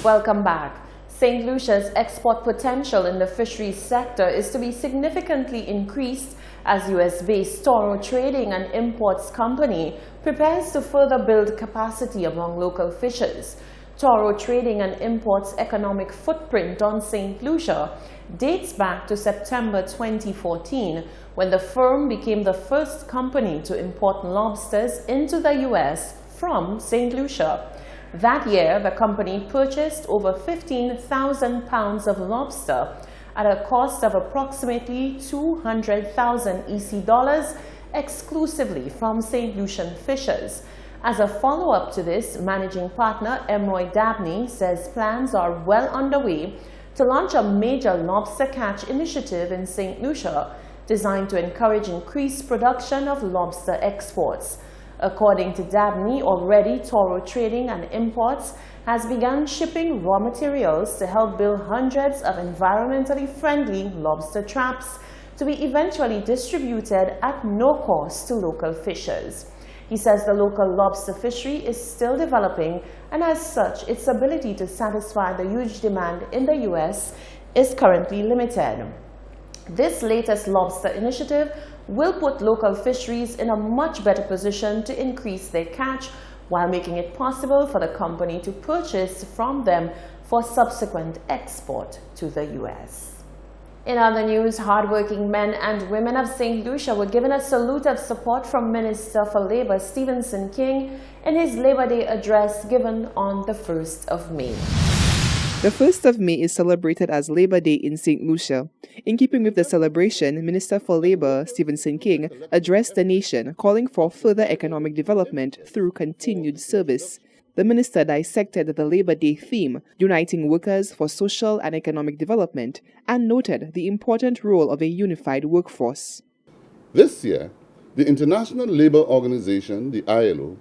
Welcome back. St. Lucia's export potential in the fisheries sector is to be significantly increased as US-based Toro Trading and Imports Company prepares to further build capacity among local fishers. Toro Trading and Imports' economic footprint on St. Lucia dates back to September 2014, when the firm became the first company to import lobsters into the US from St. Lucia. That year, the company purchased over 15,000 pounds of lobster at a cost of approximately 200,000 EC dollars exclusively from St. Lucian fishers. As a follow-up to this, managing partner Emroy Dabney says plans are well underway to launch a major lobster catch initiative in St. Lucia designed to encourage increased production of lobster exports. According to Dabney, already Toro Trading and Imports has begun shipping raw materials to help build hundreds of environmentally friendly lobster traps to be eventually distributed at no cost to local fishers. He says the local lobster fishery is still developing, and as such, its ability to satisfy the huge demand in the US is currently limited. This latest lobster initiative will put local fisheries in a much better position to increase their catch while making it possible for the company to purchase from them for subsequent export to the US. In other news, hardworking men and women of St. Lucia were given a salute of support from Minister for Labour Stephenson King in his Labour Day address given on the 1st of May. The 1st of May is celebrated as Labour Day in St. Lucia. In keeping with the celebration, Minister for Labour Stephenson King addressed the nation, calling for further economic development through continued service. The minister dissected the Labour Day theme, uniting workers for social and economic development, and noted the important role of a unified workforce. This year, the International Labour Organization, the ILO,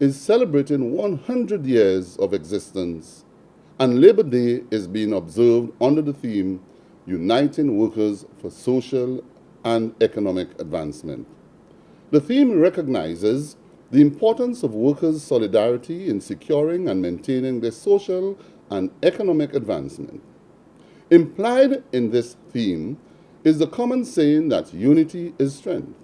is celebrating 100 years of existence, and Labour Day is being observed under the theme, Uniting Workers for Social and Economic Advancement. The theme recognizes the importance of workers' solidarity in securing and maintaining their social and economic advancement. Implied in this theme is the common saying that unity is strength.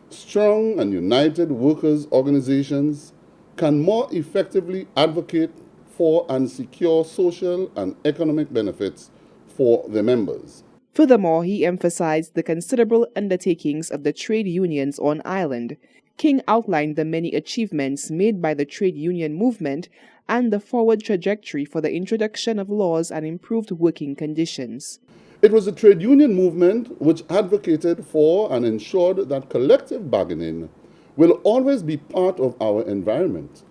Strong and united workers' organizations can more effectively advocate for and secure social and economic benefits for their members. Furthermore, he emphasized the considerable undertakings of the trade unions on island. King outlined the many achievements made by the trade union movement and the forward trajectory for the introduction of laws and improved working conditions. It was the trade union movement which advocated for and ensured that collective bargaining will always be part of our environment.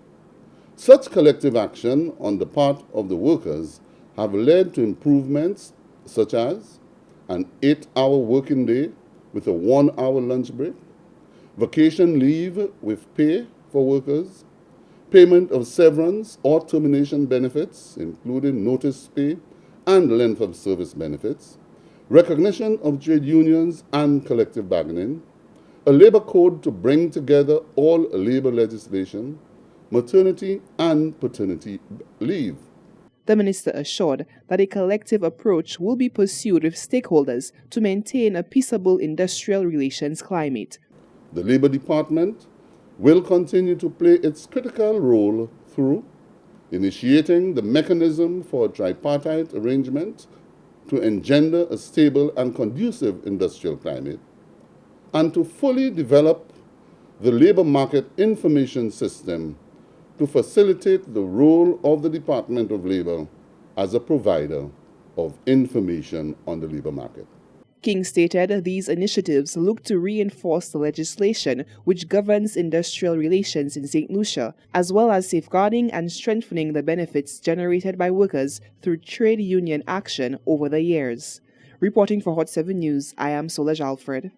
Such collective action on the part of the workers have led to improvements such as an 8-hour working day with a 1-hour lunch break, vacation leave with pay for workers, payment of severance or termination benefits, including notice pay and length of service benefits, recognition of trade unions and collective bargaining, a labor code to bring together all labor legislation, maternity and paternity leave. The minister assured that a collective approach will be pursued with stakeholders to maintain a peaceable industrial relations climate. The Labour Department will continue to play its critical role through initiating the mechanism for a tripartite arrangement to engender a stable and conducive industrial climate, and to fully develop the labour market information system to facilitate the role of the Department of Labour as a provider of information on the labour market. King stated these initiatives look to reinforce the legislation which governs industrial relations in St. Lucia, as well as safeguarding and strengthening the benefits generated by workers through trade union action over the years. Reporting for Hot 7 News, I am Solange Alfred.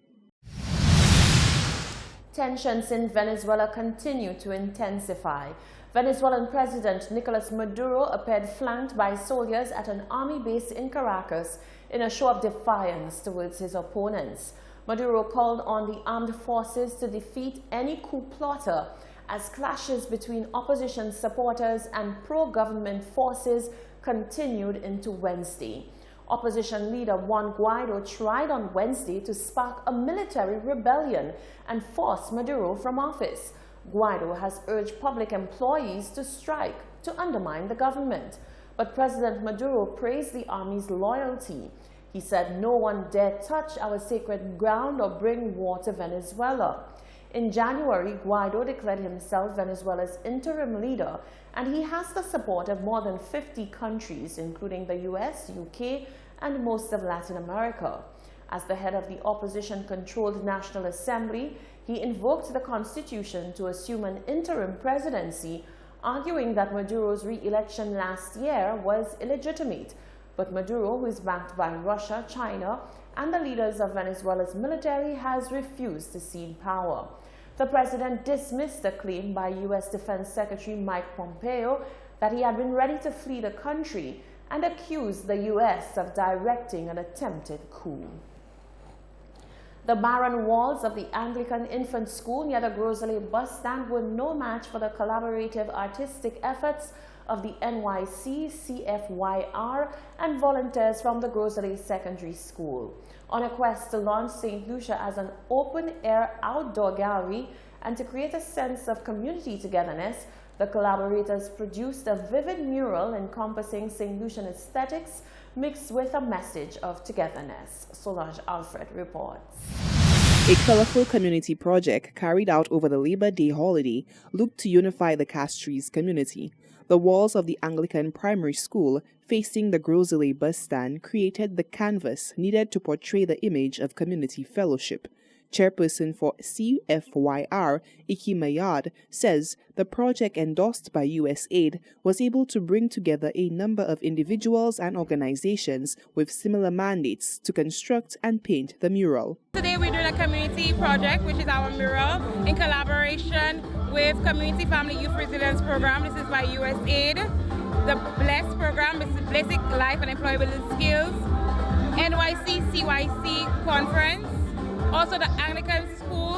Tensions in Venezuela continue to intensify. Venezuelan President Nicolas Maduro appeared flanked by soldiers at an army base in Caracas in a show of defiance towards his opponents. Maduro called on the armed forces to defeat any coup plotter as clashes between opposition supporters and pro-government forces continued into Wednesday. Opposition leader Juan Guaido tried on Wednesday to spark a military rebellion and force Maduro from office. Guaido has urged public employees to strike to undermine the government. But President Maduro praised the army's loyalty. He said no one dare touch our sacred ground or bring war to Venezuela. In January, Guaido declared himself Venezuela's interim leader, and he has the support of more than 50 countries, including the US, UK, and most of Latin America. As the head of the opposition-controlled National Assembly, he invoked the Constitution to assume an interim presidency, arguing that Maduro's re-election last year was illegitimate. But Maduro, who is backed by Russia, China, and the leaders of Venezuela's military, has refused to cede power. The president dismissed the claim by U.S. Defense Secretary Mike Pompeo that he had been ready to flee the country and accused the U.S. of directing an attempted coup. The barren walls of the Anglican Infant School near the Grosley bus stand were no match for the collaborative artistic efforts of the NYC, CFYR, and volunteers from the Grosley Secondary School. On a quest to launch St. Lucia as an open-air outdoor gallery and to create a sense of community togetherness, the collaborators produced a vivid mural encompassing St. Lucian aesthetics mixed with a message of togetherness. Solange Alfred reports. A colorful community project carried out over the Labor Day holiday looked to unify the Castries community. The walls of the Anglican primary school facing the Grosley bus stand created the canvas needed to portray the image of community fellowship. Chairperson for CFYR, Iki Mayad, says the project endorsed by U.S. aid was able to bring together a number of individuals and organizations with similar mandates to construct and paint the mural. Today we're doing a community project, which is our mural, in collaboration with Community Family Youth Resilience Program. This is by U.S. aid. The BLESS program is Basic Life and Employability Skills. NYC CYC Conference. Also the Anglican School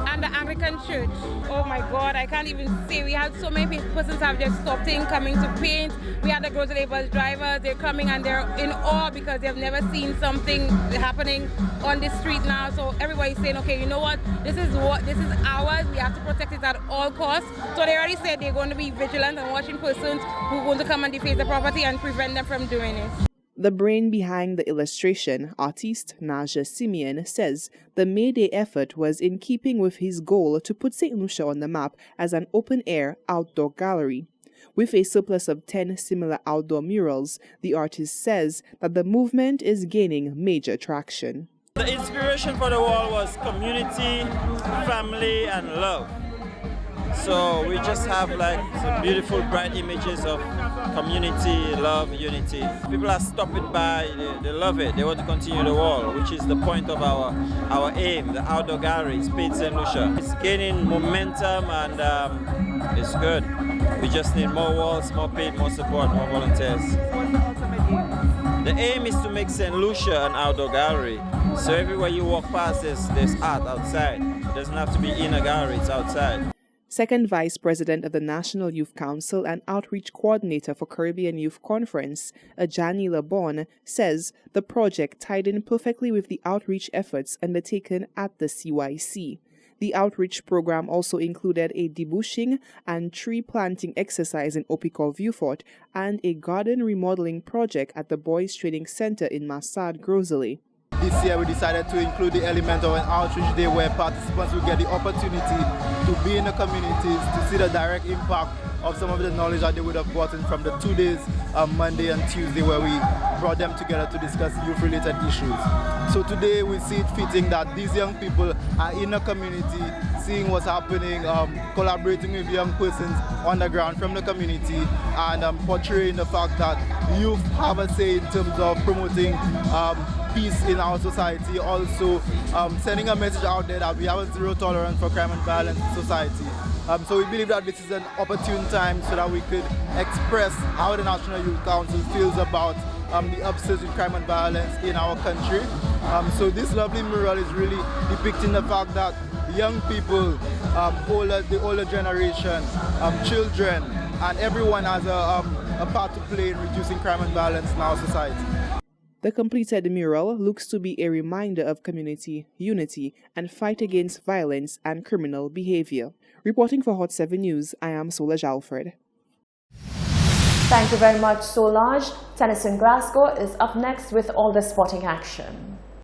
and the Anglican Church. Oh my God, I can't even say. We had so many persons have just stopped in, coming to paint. We had the Grosley bus drivers, they're coming and they're in awe because they've never seen something happening on the street now. So everybody's saying, okay, you know what, this is ours, we have to protect it at all costs. So they already said they're going to be vigilant and watching persons who want to come and deface the property and prevent them from doing it. The brain behind the illustration, artist Naja Simeon, says the May Day effort was in keeping with his goal to put St. Lucia on the map as an open-air outdoor gallery. With a surplus of 10 similar outdoor murals, the artist says that the movement is gaining major traction. The inspiration for the wall was community, family, and love. So we just have like some beautiful, bright images of community, love, unity. People are stopping by, they love it, they want to continue the wall, which is the point of our aim, the outdoor gallery, Paint St. Lucia. It's gaining momentum and it's good. We just need more walls, more paint, more support, more volunteers. The aim is to make St. Lucia an outdoor gallery. So everywhere you walk past, there's art outside. It doesn't have to be in a gallery, it's outside. Second Vice President of the National Youth Council and Outreach Coordinator for Caribbean Youth Conference, Ajani Labon, says the project tied in perfectly with the outreach efforts undertaken at the CYC. The outreach program also included a debushing and tree planting exercise in Opicor Viewfort and a garden remodeling project at the Boys Training Center in Massad, Grosley. This year we decided to include the element of an outreach day where participants will get the opportunity to be in the communities, to see the direct impact of some of the knowledge that they would have gotten from the 2 days, Monday and Tuesday, where we brought them together to discuss youth-related issues. So today we see it fitting that these young people are in the community, seeing what's happening, collaborating with young persons on the ground from the community, and portraying the fact that youth have a say in terms of promoting peace in our society, also sending a message out there that we have a zero tolerance for crime and violence in society. So we believe that this is an opportune time so that we could express how the National Youth Council feels about the upsurge in crime and violence in our country. So this lovely mural is really depicting the fact that young people, the older generation, children, and everyone has a part to play in reducing crime and violence in our society. The completed mural looks to be a reminder of community unity and fight against violence and criminal behavior. Reporting for Hot 7 News, I am Solange Alfred. Thank you very much, Solange. Tennyson Glasgow is up next with all the sporting action.